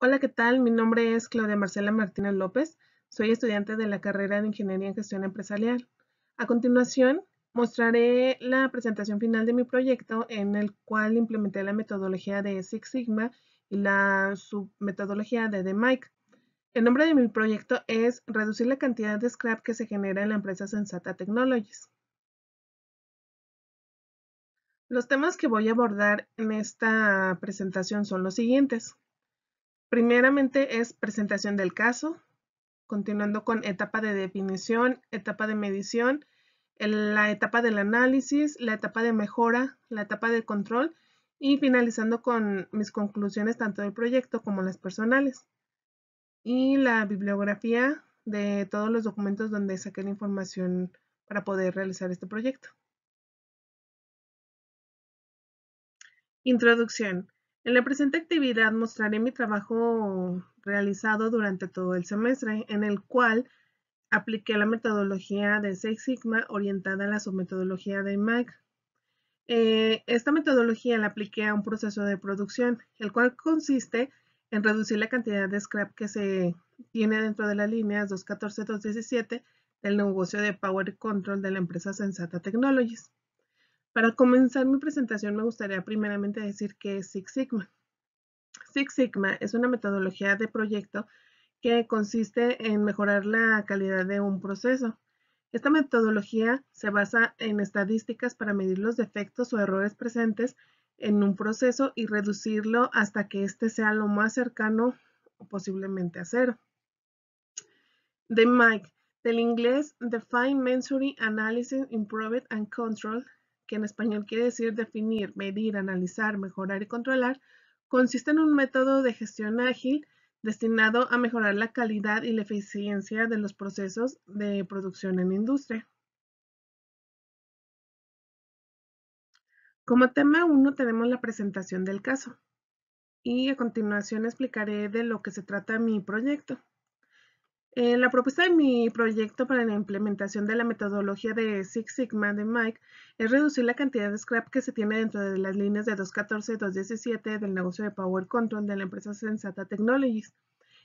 Hola, ¿qué tal? Mi nombre es Claudia Marcela Martínez López. Soy estudiante de la carrera de Ingeniería en Gestión Empresarial. A continuación, mostraré la presentación final de mi proyecto en el cual implementé la metodología de Six Sigma y la submetodología de The Mic. El nombre de mi proyecto es reducir la cantidad de scrap que se genera en la empresa Sensata Technologies. Los temas que voy a abordar en esta presentación son los siguientes. Primeramente es presentación del caso, continuando con etapa de definición, etapa de medición, la etapa del análisis, la etapa de mejora, la etapa de control y finalizando con mis conclusiones tanto del proyecto como las personales y la bibliografía de todos los documentos donde saqué la información para poder realizar este proyecto. Introducción. En la presente actividad mostraré mi trabajo realizado durante todo el semestre, en el cual apliqué la metodología de Six Sigma orientada a la submetodología de MAG. Esta metodología la apliqué a un proceso de producción, el cual consiste en reducir la cantidad de scrap que se tiene dentro de las líneas 214-217 del negocio de Power Control de la empresa Sensata Technologies. Para comenzar mi presentación me gustaría primeramente decir qué es Six Sigma. Six Sigma es una metodología de proyecto que consiste en mejorar la calidad de un proceso. Esta metodología se basa en estadísticas para medir los defectos o errores presentes en un proceso y reducirlo hasta que éste sea lo más cercano o posiblemente a cero. De Mike, del inglés Define, Measure, Analysis, Improve and Control, que en español quiere decir definir, medir, analizar, mejorar y controlar, consiste en un método de gestión ágil destinado a mejorar la calidad y la eficiencia de los procesos de producción en industria. Como tema 1 tenemos la presentación del caso y a continuación explicaré de lo que se trata mi proyecto. La propuesta de mi proyecto para la implementación de la metodología de Six Sigma de Mike es reducir la cantidad de scrap que se tiene dentro de las líneas de 214 y 217 del negocio de Power Control de la empresa Sensata Technologies,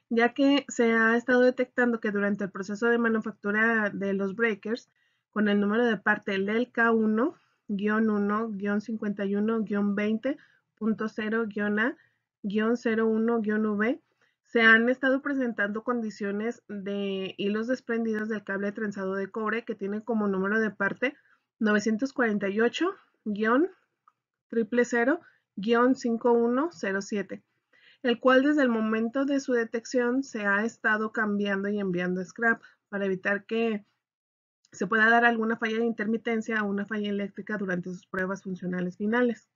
ya que se ha estado detectando que durante el proceso de manufactura de los breakers, con el número de parte del K1-1-51-20.0-A-01-V, se han estado presentando condiciones de hilos desprendidos del cable trenzado de cobre que tiene como número de parte 948-000-5107, el cual desde el momento de su detección se ha estado cambiando y enviando scrap para evitar que se pueda dar alguna falla de intermitencia o una falla eléctrica durante sus pruebas funcionales finales.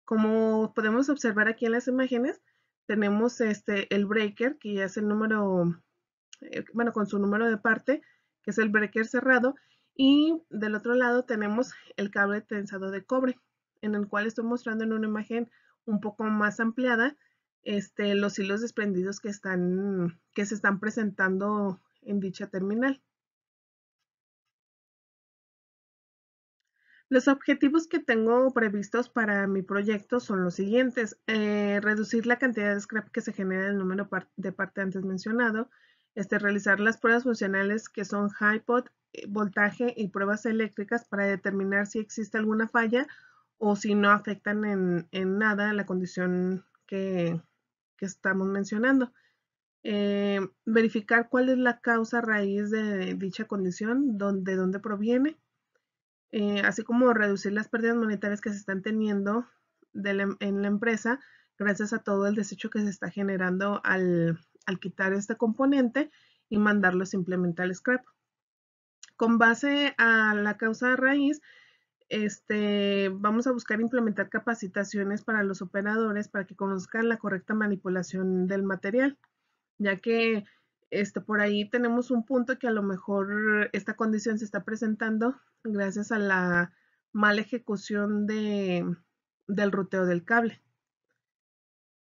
Como podemos observar aquí en las imágenes, tenemos el breaker, que ya es el número, bueno, con su número de parte, que es el breaker cerrado, y del otro lado tenemos el cable trenzado de cobre, en el cual estoy mostrando en una imagen un poco más ampliada los hilos desprendidos que se están presentando en dicha terminal. Los objetivos que tengo previstos para mi proyecto son los siguientes. Reducir la cantidad de scrap que se genera en el número de parte antes mencionado. Realizar las pruebas funcionales que son high pot, voltaje y pruebas eléctricas para determinar si existe alguna falla o si no afectan en nada la condición que estamos mencionando. Verificar cuál es la causa raíz de dicha condición, de dónde proviene, así como reducir las pérdidas monetarias que se están teniendo en la empresa gracias a todo el desecho que se está generando al quitar este componente y mandarlo simplemente al scrap. Con base a la causa raíz, vamos a buscar implementar capacitaciones para los operadores para que conozcan la correcta manipulación del material, ya que por ahí tenemos un punto que a lo mejor esta condición se está presentando gracias a la mala ejecución del ruteo del cable.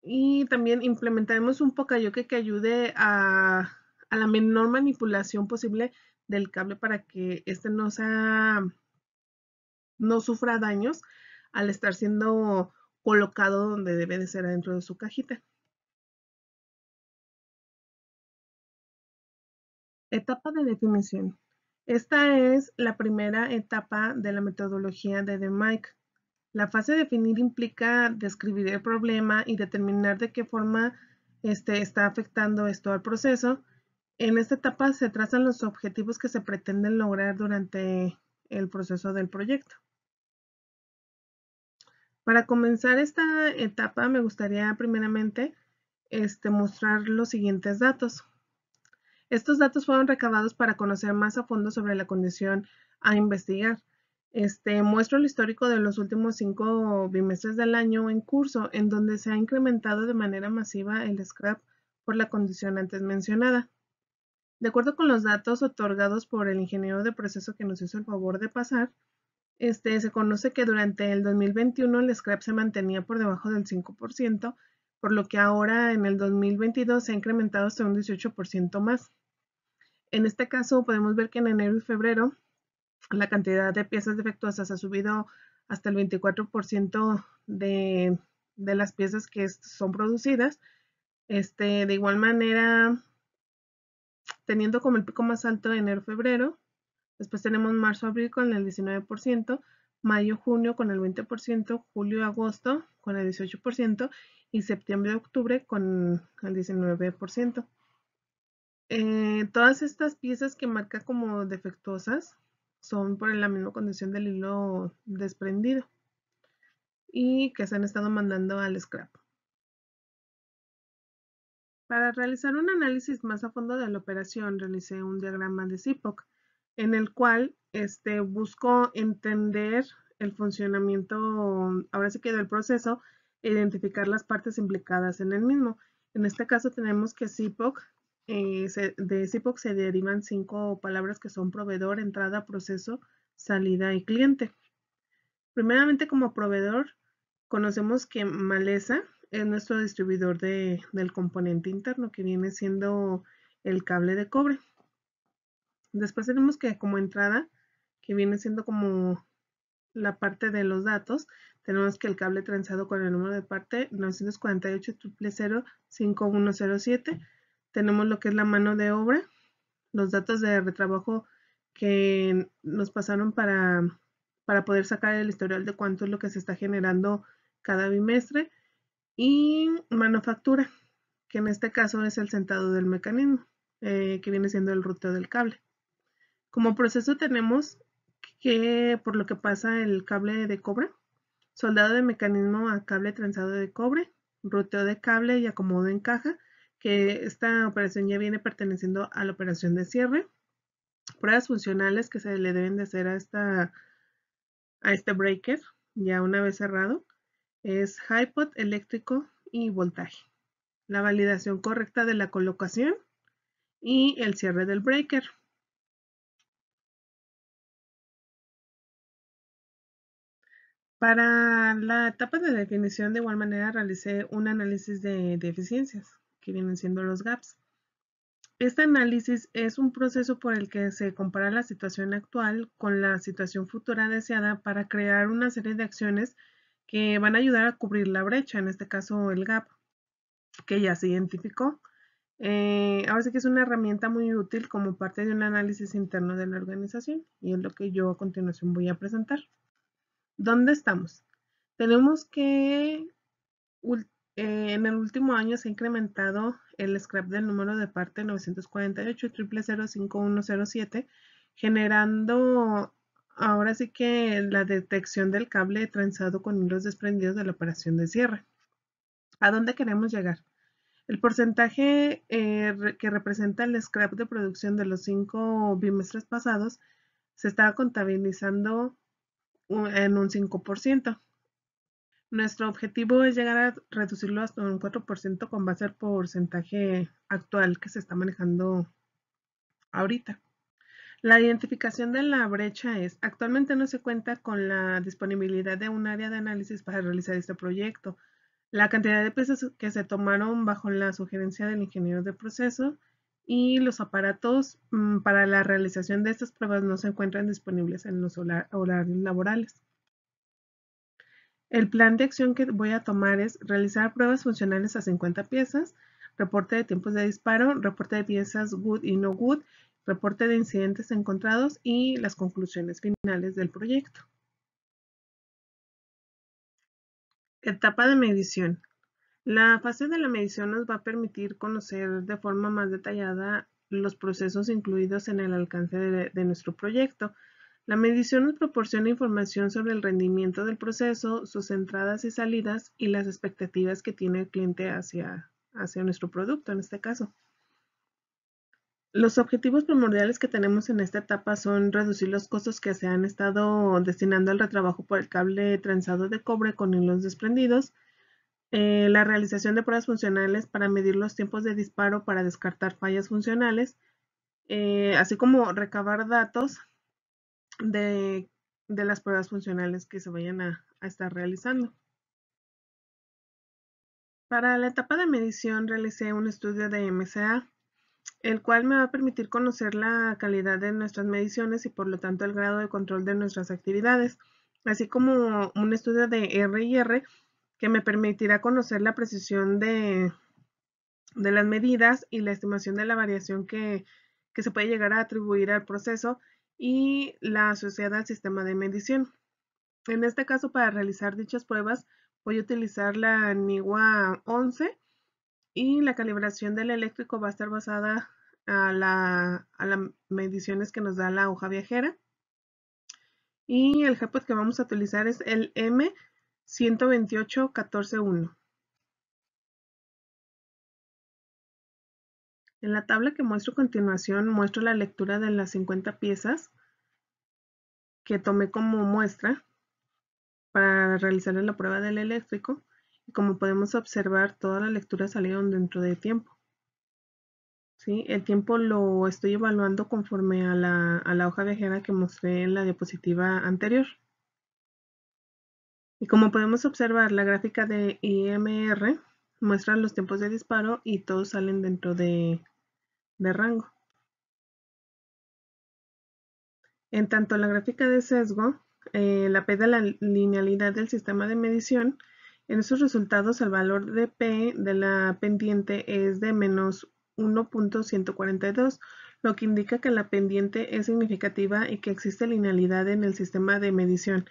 Y también implementaremos un pocayoke que ayude a la menor manipulación posible del cable para que no sufra daños al estar siendo colocado donde debe de ser adentro de su cajita. Etapa de definición. Esta es la primera etapa de la metodología de DMAIC. La fase de definir implica describir el problema y determinar de qué forma está afectando esto al proceso. En esta etapa se trazan los objetivos que se pretenden lograr durante el proceso del proyecto. Para comenzar esta etapa me gustaría primeramente mostrar los siguientes datos. Estos datos fueron recabados para conocer más a fondo sobre la condición a investigar. Muestro el histórico de los últimos 5 bimestres del año en curso, en donde se ha incrementado de manera masiva el scrap por la condición antes mencionada. De acuerdo con los datos otorgados por el ingeniero de proceso que nos hizo el favor de pasar, se conoce que durante el 2021 el scrap se mantenía por debajo del 5%, por lo que ahora en el 2022 se ha incrementado hasta un 18% más. En este caso podemos ver que en enero y febrero la cantidad de piezas defectuosas ha subido hasta el 24% de las piezas que son producidas. De igual manera, teniendo como el pico más alto enero-febrero, después tenemos marzo-abril con el 19%, mayo-junio con el 20%, julio-agosto con el 18% y septiembre-octubre con el 19%. Todas estas piezas que marca como defectuosas son por la misma condición del hilo desprendido y que se han estado mandando al scrap. Para realizar un análisis más a fondo de la operación, realicé un diagrama de CIPOC en el cual busco entender el funcionamiento, ahora sí que del proceso, e identificar las partes implicadas en el mismo. En este caso tenemos que CIPOC, de CIPOC se derivan 5 palabras que son proveedor, entrada, proceso, salida y cliente. Primeramente, como proveedor, conocemos que Maleza es nuestro distribuidor del componente interno, que viene siendo el cable de cobre. Después tenemos que como entrada, que viene siendo como la parte de los datos, tenemos que el cable trenzado con el número de parte 948-000-5107. Tenemos lo que es la mano de obra, los datos de retrabajo que nos pasaron para poder sacar el historial de cuánto es lo que se está generando cada bimestre, y manufactura, que en este caso es el sentado del mecanismo, que viene siendo el ruteo del cable. Como proceso tenemos que por lo que pasa el cable de cobre, soldado de mecanismo a cable trenzado de cobre, ruteo de cable y acomodo en caja, que esta operación ya viene perteneciendo a la operación de cierre. Pruebas funcionales que se le deben de hacer a este breaker ya una vez cerrado es high pot, eléctrico y voltaje. La validación correcta de la colocación y el cierre del breaker. Para la etapa de definición, de igual manera, realicé un análisis de eficiencias, que vienen siendo los gaps. Este análisis es un proceso por el que se compara la situación actual con la situación futura deseada para crear una serie de acciones que van a ayudar a cubrir la brecha, en este caso el gap, que ya se identificó. Ahora sí que es una herramienta muy útil como parte de un análisis interno de la organización y es lo que yo a continuación voy a presentar. ¿Dónde estamos? Tenemos que en el último año se ha incrementado el scrap del número de parte 948-000-5107, generando ahora sí que la detección del cable trenzado con hilos desprendidos de la operación de cierre. ¿A dónde queremos llegar? El porcentaje que representa el scrap de producción de los 5 bimestres pasados se está contabilizando en un 5%. Nuestro objetivo es llegar a reducirlo hasta un 4% con base al porcentaje actual que se está manejando ahorita. La identificación de la brecha es, actualmente no se cuenta con la disponibilidad de un área de análisis para realizar este proyecto. La cantidad de piezas que se tomaron bajo la sugerencia del ingeniero de proceso y los aparatos para la realización de estas pruebas no se encuentran disponibles en los horarios laborales. El plan de acción que voy a tomar es realizar pruebas funcionales a 50 piezas, reporte de tiempos de disparo, reporte de piezas good y no good, reporte de incidentes encontrados y las conclusiones finales del proyecto. Etapa de medición. La fase de la medición nos va a permitir conocer de forma más detallada los procesos incluidos en el alcance de nuestro proyecto. La medición nos proporciona información sobre el rendimiento del proceso, sus entradas y salidas y las expectativas que tiene el cliente hacia nuestro producto en este caso. Los objetivos primordiales que tenemos en esta etapa son reducir los costos que se han estado destinando al retrabajo por el cable trenzado de cobre con hilos desprendidos, la realización de pruebas funcionales para medir los tiempos de disparo para descartar fallas funcionales, así como recabar datos de las pruebas funcionales que se vayan a estar realizando. Para la etapa de medición realicé un estudio de MCA, el cual me va a permitir conocer la calidad de nuestras mediciones y por lo tanto el grado de control de nuestras actividades, así como un estudio de R&R que me permitirá conocer la precisión de las medidas y la estimación de la variación que se puede llegar a atribuir al proceso y la asociada al sistema de medición. En este caso, para realizar dichas pruebas, voy a utilizar la NIWA 11 y la calibración del eléctrico va a estar basada a las mediciones que nos da la hoja viajera. Y el GPOT que vamos a utilizar es el M128141. En la tabla que muestro a continuación, muestro la lectura de las 50 piezas que tomé como muestra para realizar la prueba del eléctrico. Y como podemos observar, todas las lecturas salieron dentro de tiempo. ¿Sí? El tiempo lo estoy evaluando conforme a la hoja viajera que mostré en la diapositiva anterior. Y como podemos observar, la gráfica de IMR muestra los tiempos de disparo y todos salen dentro de rango. En tanto la gráfica de sesgo, la P de la linealidad del sistema de medición, en esos resultados el valor de P de la pendiente es de menos 1.142, lo que indica que la pendiente es significativa y que existe linealidad en el sistema de medición,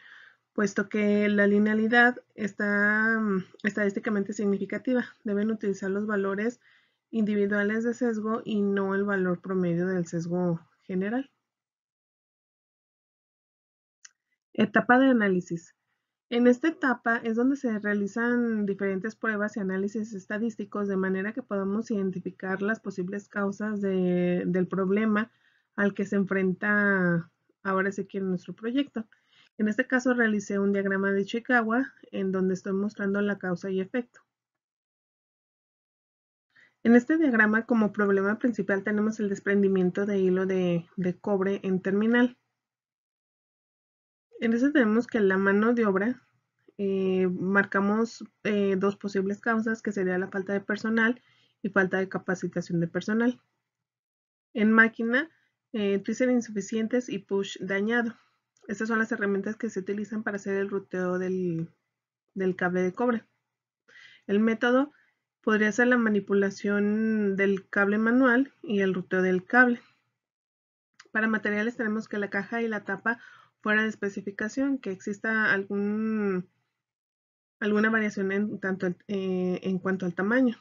puesto que la linealidad está estadísticamente significativa. Deben utilizar los valores individuales de sesgo y no el valor promedio del sesgo general. Etapa de análisis. En esta etapa es donde se realizan diferentes pruebas y análisis estadísticos de manera que podamos identificar las posibles causas del problema al que se enfrenta ahora sí que en nuestro proyecto. En este caso realicé un diagrama de Ishikawa en donde estoy mostrando la causa y efecto. En este diagrama como problema principal tenemos el desprendimiento de hilo de cobre en terminal. En este tenemos que la mano de obra marcamos dos posibles causas, que sería la falta de personal y falta de capacitación de personal. En máquina, tweezer insuficientes y push dañado. Estas son las herramientas que se utilizan para hacer el ruteo del cable de cobre. El método podría ser la manipulación del cable manual y el ruteo del cable. Para materiales tenemos que la caja y la tapa fuera de especificación, que exista alguna variación en cuanto al tamaño.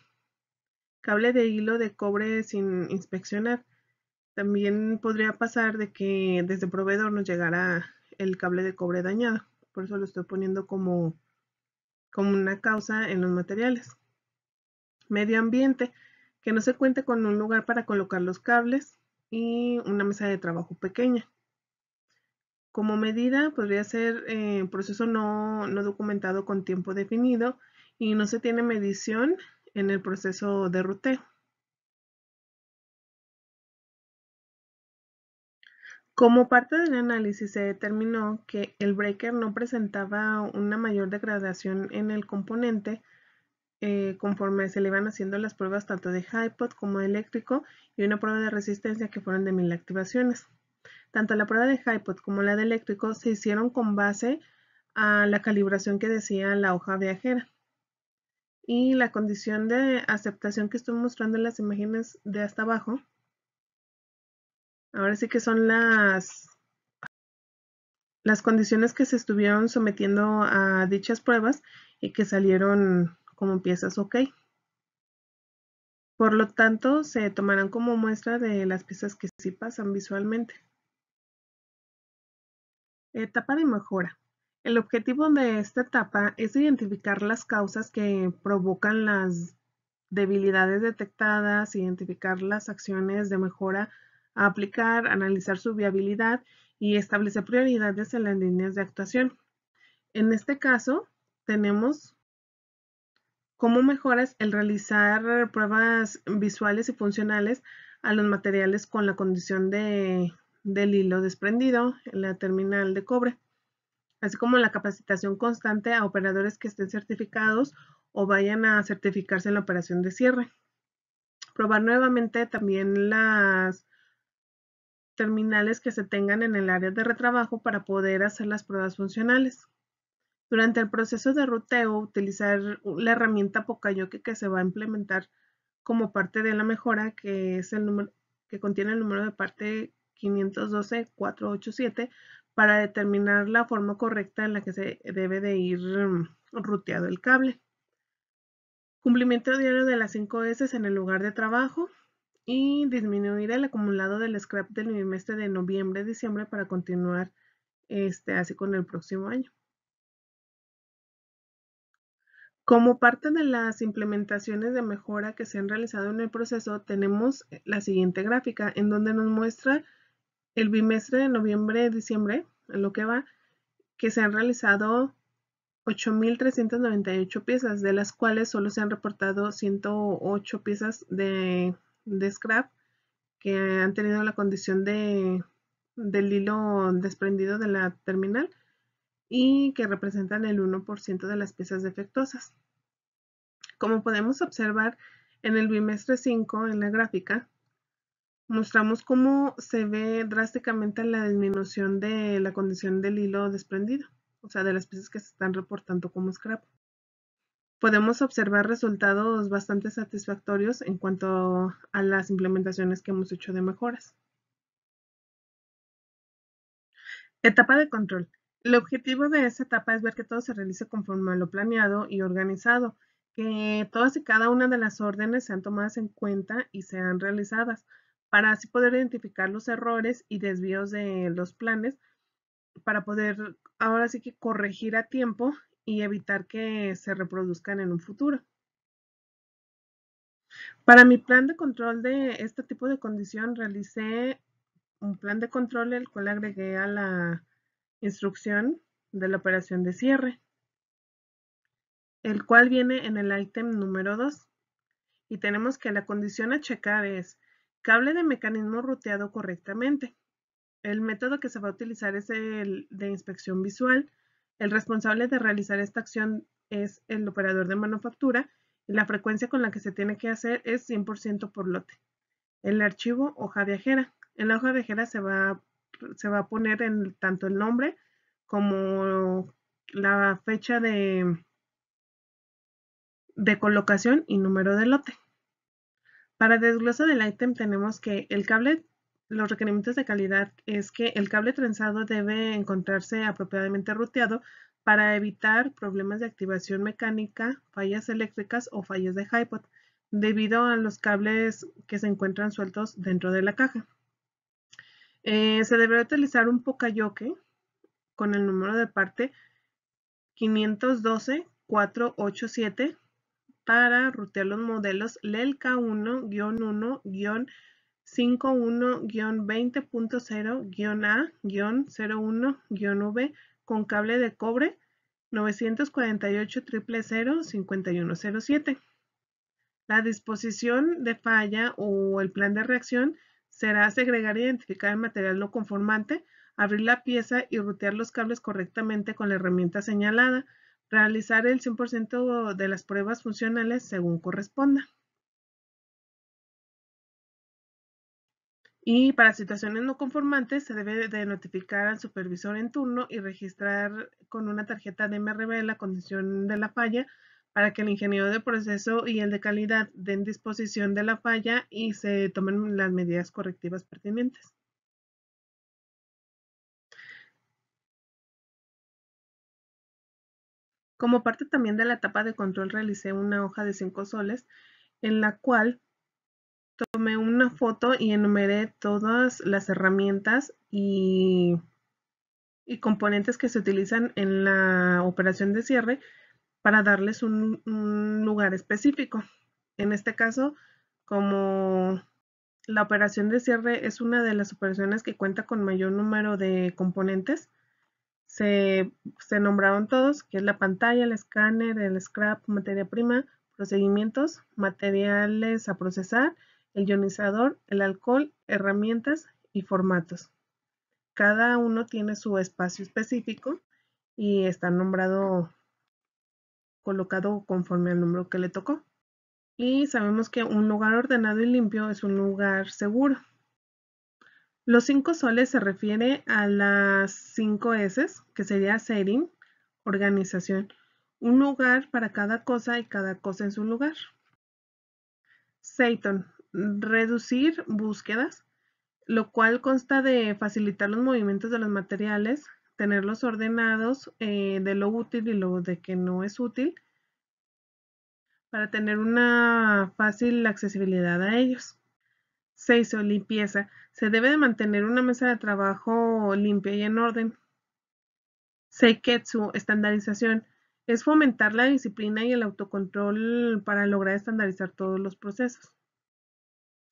Cable de hilo de cobre sin inspeccionar. También podría pasar de que desde proveedor nos llegara el cable de cobre dañado. Por eso lo estoy poniendo como una causa en los materiales. Medio ambiente. Que no se cuente con un lugar para colocar los cables y una mesa de trabajo pequeña. Como medida podría ser proceso no documentado con tiempo definido y no se tiene medición en el proceso de ruteo. Como parte del análisis se determinó que el breaker no presentaba una mayor degradación en el componente conforme se le iban haciendo las pruebas tanto de HiPod como de eléctrico y una prueba de resistencia que fueron de 1000 activaciones. Tanto la prueba de HiPod como la de eléctrico se hicieron con base a la calibración que decía la hoja viajera. Y la condición de aceptación que estoy mostrando en las imágenes de hasta abajo Ahora sí que son las condiciones que se estuvieron sometiendo a dichas pruebas y que salieron como piezas OK. Por lo tanto, se tomarán como muestra de las piezas que sí pasan visualmente. Etapa de mejora. El objetivo de esta etapa es identificar las causas que provocan las debilidades detectadas, identificar las acciones de mejora a aplicar, analizar su viabilidad y establecer prioridades en las líneas de actuación. En este caso, tenemos como mejoras el realizar pruebas visuales y funcionales a los materiales con la condición del hilo desprendido en la terminal de cobre, así como la capacitación constante a operadores que estén certificados o vayan a certificarse en la operación de cierre. Probar nuevamente también las terminales que se tengan en el área de retrabajo para poder hacer las pruebas funcionales. Durante el proceso de ruteo, utilizar la herramienta Poka-Yoke que se va a implementar como parte de la mejora, que es el número que contiene el número de parte 512-487, para determinar la forma correcta en la que se debe de ir ruteado el cable. Cumplimiento diario de las 5 S en el lugar de trabajo y disminuir el acumulado del scrap del bimestre de noviembre-diciembre para continuar así con el próximo año. Como parte de las implementaciones de mejora que se han realizado en el proceso, tenemos la siguiente gráfica en donde nos muestra el bimestre de noviembre-diciembre, en lo que va, que se han realizado 8,398 piezas, de las cuales solo se han reportado 108 piezas de scrap que han tenido la condición del hilo desprendido de la terminal y que representan el 1% de las piezas defectuosas. Como podemos observar en el bimestre 5 en la gráfica, mostramos cómo se ve drásticamente la disminución de la condición del hilo desprendido, o sea, de las piezas que se están reportando como scrap. Podemos observar resultados bastante satisfactorios en cuanto a las implementaciones que hemos hecho de mejoras. Etapa de control. El objetivo de esta etapa es ver que todo se realice conforme a lo planeado y organizado, que todas y cada una de las órdenes sean tomadas en cuenta y sean realizadas, para así poder identificar los errores y desvíos de los planes, para poder ahora sí que corregir a tiempo y evitar que se reproduzcan en un futuro. Para mi plan de control de este tipo de condición, realicé un plan de control, el cual agregué a la instrucción de la operación de cierre, el cual viene en el ítem número 2. Y tenemos que la condición a checar es cable de mecanismo ruteado correctamente. El método que se va a utilizar es el de inspección visual. El responsable de realizar esta acción es el operador de manufactura y la frecuencia con la que se tiene que hacer es 100% por lote. El archivo hoja viajera. En la hoja viajera se va a poner tanto el nombre como la fecha de colocación y número de lote. Para desglose del ítem tenemos que el cable, los requerimientos de calidad es que el cable trenzado debe encontrarse apropiadamente ruteado para evitar problemas de activación mecánica, fallas eléctricas o fallas de HiPod, debido a los cables que se encuentran sueltos dentro de la caja. Se deberá utilizar un Poka-Yoke con el número de parte 512-487 para rutear los modelos LELK1-1-51-20.0-A-01-V con cable de cobre 948-000-5107. La disposición de falla o el plan de reacción será segregar e identificar el material no conformante, abrir la pieza y rutear los cables correctamente con la herramienta señalada, realizar el 100% de las pruebas funcionales según corresponda. Y para situaciones no conformantes se debe de notificar al supervisor en turno y registrar con una tarjeta de MRB la condición de la falla para que el ingeniero de proceso y el de calidad den disposición de la falla y se tomen las medidas correctivas pertinentes. Como parte también de la etapa de control realicé una hoja de 5 soles en la cual tomé una foto y enumeré todas las herramientas y componentes que se utilizan en la operación de cierre para darles un lugar específico. En este caso, como la operación de cierre es una de las operaciones que cuenta con mayor número de componentes, se nombraron todos, que es la pantalla, el escáner, el scrap, materia prima, procedimientos, materiales a procesar, el ionizador, el alcohol, herramientas y formatos. Cada uno tiene su espacio específico y está nombrado, colocado conforme al número que le tocó. Y sabemos que un lugar ordenado y limpio es un lugar seguro. Los 5 soles se refiere a las 5 S, que sería setting, organización, un lugar para cada cosa y cada cosa en su lugar. Seiton, reducir búsquedas, lo cual consta de facilitar los movimientos de los materiales, tenerlos ordenados de lo útil y lo de que no es útil, para tener una fácil accesibilidad a ellos. Seiso, limpieza. Se debe de mantener una mesa de trabajo limpia y en orden. Seiketsu, estandarización. Es fomentar la disciplina y el autocontrol para lograr estandarizar todos los procesos.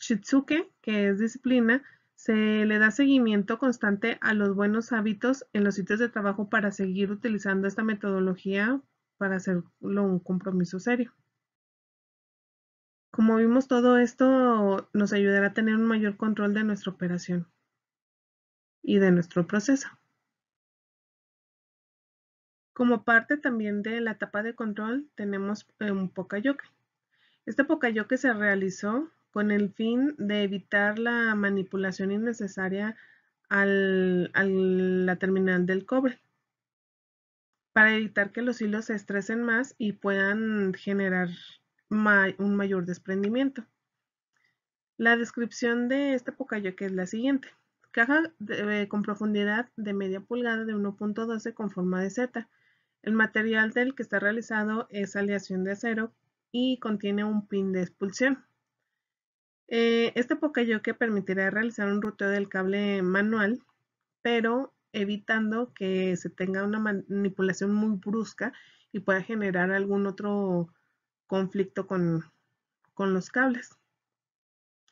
Shitsuke, que es disciplina, se le da seguimiento constante a los buenos hábitos en los sitios de trabajo para seguir utilizando esta metodología para hacerlo un compromiso serio. Como vimos, todo esto nos ayudará a tener un mayor control de nuestra operación y de nuestro proceso. Como parte también de la etapa de control tenemos un Poka-yoke. Este Poka-yoke se realizó con el fin de evitar la manipulación innecesaria a la terminal del cobre, para evitar que los hilos se estresen más y puedan generar un mayor desprendimiento. La descripción de este Poka-yoke es la siguiente. Caja con profundidad de media pulgada de 1.12 con forma de Z. El material del que está realizado es aleación de acero y contiene un pin de expulsión. Este Poka-yoke permitirá realizar un ruteo del cable manual, pero evitando que se tenga una manipulación muy brusca y pueda generar algún otro conflicto con los cables.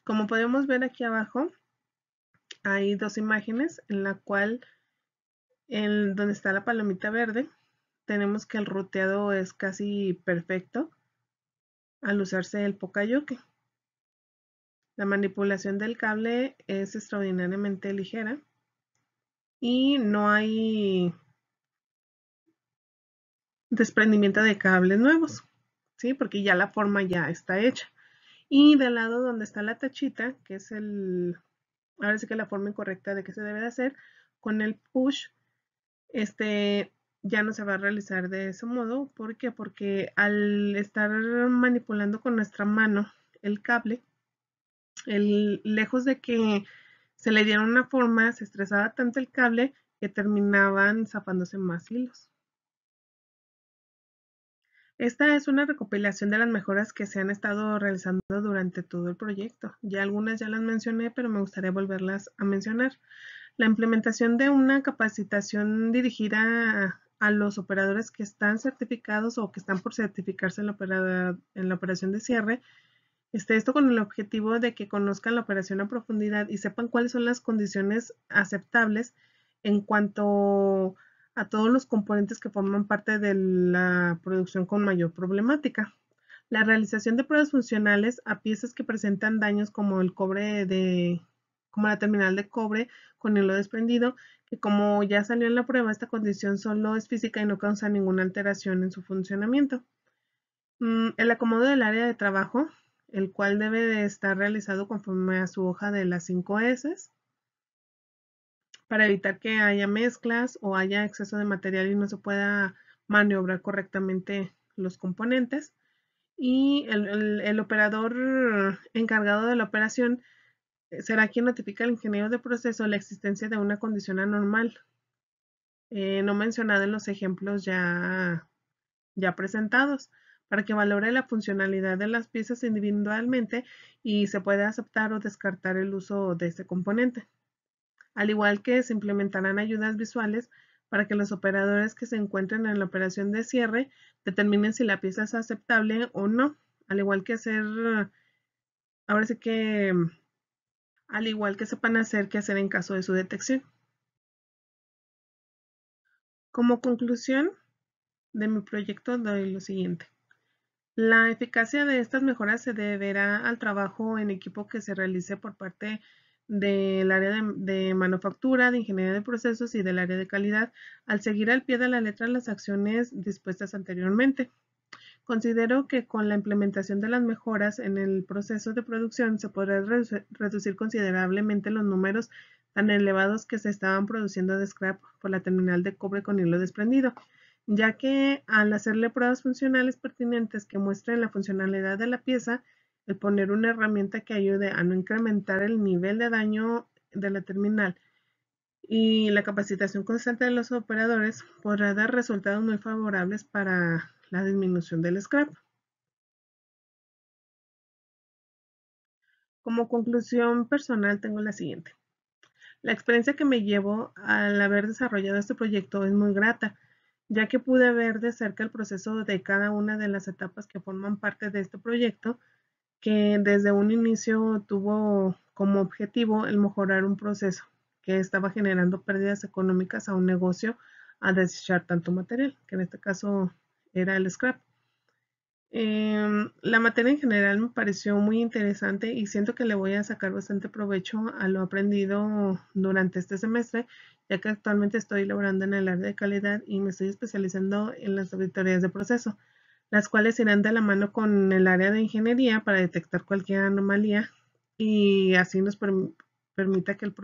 Como podemos ver aquí abajo, hay dos imágenes en la cual, donde está la palomita verde, tenemos que el ruteado es casi perfecto al usarse el Poka-yoke. La manipulación del cable es extraordinariamente ligera y no hay desprendimiento de cables nuevos, ¿sí? Porque ya la forma ya está hecha. Y del lado donde está la tachita, que es ahora sí que la forma incorrecta de que se debe de hacer, con el push, ya no se va a realizar de ese modo. ¿Por qué? Porque al estar manipulando con nuestra mano el cable, lejos de que se le diera una forma, se estresaba tanto el cable que terminaban zafándose más hilos. Esta es una recopilación de las mejoras que se han estado realizando durante todo el proyecto. Ya algunas ya las mencioné, pero me gustaría volverlas a mencionar. La implementación de una capacitación dirigida a los operadores que están certificados o que están por certificarse en la operación de cierre. Esto con el objetivo de que conozcan la operación a profundidad y sepan cuáles son las condiciones aceptables en cuanto a todos los componentes que forman parte de la producción con mayor problemática. La realización de pruebas funcionales a piezas que presentan daños como como la terminal de cobre con hilo desprendido, que como ya salió en la prueba, esta condición solo es física y no causa ninguna alteración en su funcionamiento. El acomodo del área de trabajo, el cual debe de estar realizado conforme a su hoja de las 5 S, para evitar que haya mezclas o haya exceso de material y no se pueda maniobrar correctamente los componentes. Y el operador encargado de la operación será quien notifica al ingeniero de proceso la existencia de una condición anormal, no mencionada en los ejemplos ya ya presentados para que valore la funcionalidad de las piezas individualmente y se pueda aceptar o descartar el uso de este componente. Al igual que se implementarán ayudas visuales para que los operadores que se encuentren en la operación de cierre determinen si la pieza es aceptable o no, al igual que hacer, ahora sí que, al igual que sepan hacer qué hacer en caso de su detección. Como conclusión de mi proyecto doy lo siguiente. La eficacia de estas mejoras se deberá al trabajo en equipo que se realice por parte del área de manufactura, de ingeniería de procesos y del área de calidad, al seguir al pie de la letra las acciones dispuestas anteriormente. Considero que con la implementación de las mejoras en el proceso de producción se podrá reducir considerablemente los números tan elevados que se estaban produciendo de scrap por la terminal de cobre con hilo desprendido, ya que al hacerle pruebas funcionales pertinentes que muestren la funcionalidad de la pieza, el poner una herramienta que ayude a no incrementar el nivel de daño de la terminal y la capacitación constante de los operadores podrá dar resultados muy favorables para la disminución del scrap. Como conclusión personal tengo la siguiente. La experiencia que me llevo al haber desarrollado este proyecto es muy grata, ya que pude ver de cerca el proceso de cada una de las etapas que forman parte de este proyecto, que desde un inicio tuvo como objetivo el mejorar un proceso que estaba generando pérdidas económicas a un negocio a desechar tanto material, que en este caso era el scrap. La materia en general me pareció muy interesante y siento que le voy a sacar bastante provecho a lo aprendido durante este semestre, ya que actualmente estoy laborando en el área de calidad y me estoy especializando en las auditorías de proceso, las cuales irán de la mano con el área de ingeniería para detectar cualquier anomalía y así nos permita que los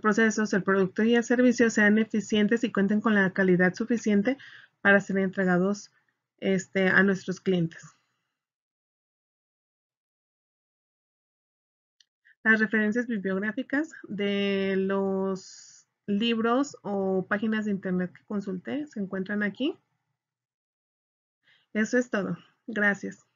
procesos, el producto y el servicio sean eficientes y cuenten con la calidad suficiente para ser entregados a nuestros clientes. Las referencias bibliográficas de los libros o páginas de internet que consulté se encuentran aquí. Eso es todo. Gracias.